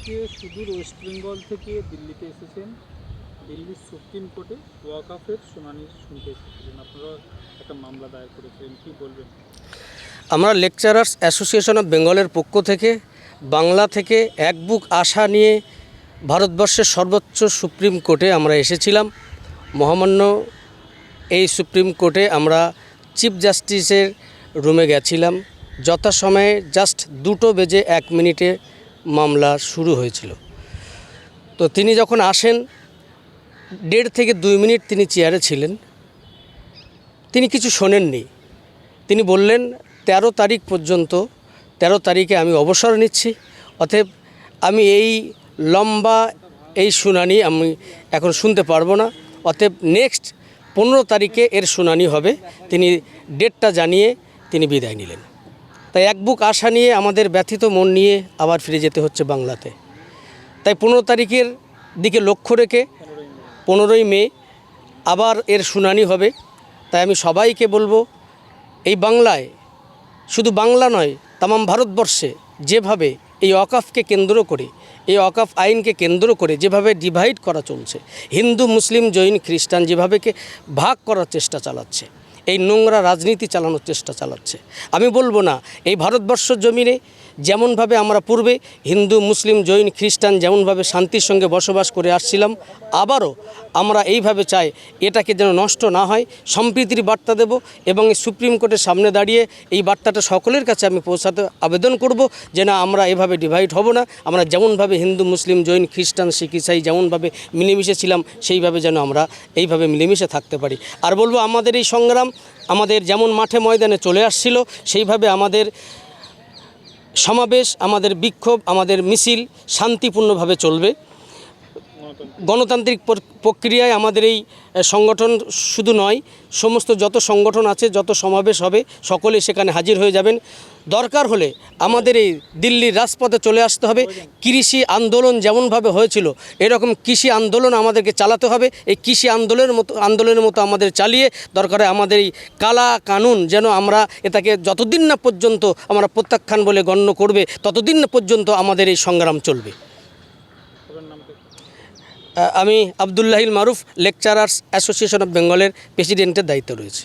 আজকে সুদূর ওয়েস্ট বেঙ্গল থেকে দিল্লিতে এসেছেন। দিল্লির সুপ্রিম কোর্টে ওয়াকফের শুনানি শুনতে এসেছিলেন। আপনারা একটা মামলা দায়ের করেছিলেন, কি বলবেন? আমরা লেকচারার্স অ্যাসোসিয়েশন অফ বেঙ্গলের পক্ষ থেকে বাংলা থেকে এক বুক আশা নিয়ে ভারতবর্ষের সর্বোচ্চ সুপ্রিম কোর্টে আমরা এসেছিলাম। মহামান্য এই সুপ্রিম কোর্টে আমরা চিফ জাস্টিসের রুমে গেছিলাম। যথাসময়ে জাস্ট 2:01 মামলা শুরু হয়েছিল। তো তিনি যখন আসেন 1.5 থেকে 2 মিনিট তিনি চেয়ারে ছিলেন। তিনি কিছু শোনেননি। তিনি বললেন 13 তারিখ পর্যন্ত, 13 তারিখে আমি অবসর নিচ্ছি, অতএব আমি এই লম্বা এই শুনানি আমি এখন শুনতে পারবো না, অতএব নেক্সট 15 তারিখে এর শুনানি হবে। তিনি ডেটটা জানিয়ে তিনি বিদায় নিলেন। তাই এক বুক আশা নিয়ে আমাদের ব্যথিত মন নিয়ে আবার ফিরে যেতে হচ্ছে বাংলাতে। তাই 15 তারিখের দিকে লক্ষ্য রেখে 15ই মে আবার এর শুনানি হবে। তাই আমি সবাইকে বলবো, এই বাংলায়, শুধু বাংলা নয়, তামাম ভারতবর্ষে যেভাবে এই ওয়াকফকে কেন্দ্র করে, এই ওয়াকফ আইনকে কেন্দ্র করে যেভাবে ডিভাইড করা চলছে, হিন্দু মুসলিম জৈন খ্রিস্টান যেভাবে ভাগ করার চেষ্টা চালাচ্ছে, এই নোংরা রাজনীতি চালানোর চেষ্টা চালাচ্ছে, আমি বলবো না এই ভারতবর্ষের জমিনে যেমনভাবে আমরা পূর্বে হিন্দু মুসলিম জৈন খ্রিস্টান যেমনভাবে শান্তির সঙ্গে বসবাস করে আসছিলাম, আবারও আমরা এইভাবে চাই এটাকে যেন নষ্ট না হয়, সম্প্রীতির বার্তা দেব এবং এই সুপ্রিম কোর্টের সামনে দাঁড়িয়ে এই বার্তাটা সকলের কাছে আমি পৌঁছাতে আবেদন করব যে না, আমরা এভাবে ডিভাইড হব না। আমরা যেমনভাবে হিন্দু মুসলিম জৈন খ্রিস্টান শিখ ইসাই যেমনভাবে মিলেমিশে ছিলাম, সেইভাবে যেন আমরা এইভাবে মিলেমিশে থাকতে পারি। আর বলবো, আমাদের এই সংগ্রাম আমাদের যেমন মাঠে ময়দানে চলে আসছিল, সেইভাবে আমাদের সমাবেশ, আমাদের বিক্ষোভ, আমাদের মিছিল শান্তিপূর্ণভাবে চলবে। গণতান্ত্রিক প্রক্রিয়ায় আমাদের এই সংগঠন শুধু নয়, সমস্ত যত সংগঠন আছে, যত সমাবেশ হবে, সকলে সেখানে হাজির হয়ে যাবেন। দরকার হলে আমাদের এই দিল্লির রাজপথে চলে আসতে হবে। কৃষি আন্দোলন যেমনভাবে হয়েছিল, এরকম কৃষি আন্দোলন আমাদেরকে চালাতে হবে। এই কৃষি আন্দোলনের মতো আমাদের চালিয়ে দরকারে আমাদের এই কালা কানুন যেন আমরা এটাকে যতদিন না পর্যন্ত আমরা প্রত্যাখ্যান বলে গণ্য করবে, ততদিন না পর্যন্ত আমাদের এই সংগ্রাম চলবে। আমি আবদুল্লাহিল মারুফ, লেকচারার্স অ্যাসোসিয়েশন অফ বেঙ্গলের প্রেসিডেন্টের দায়িত্ব রয়েছে।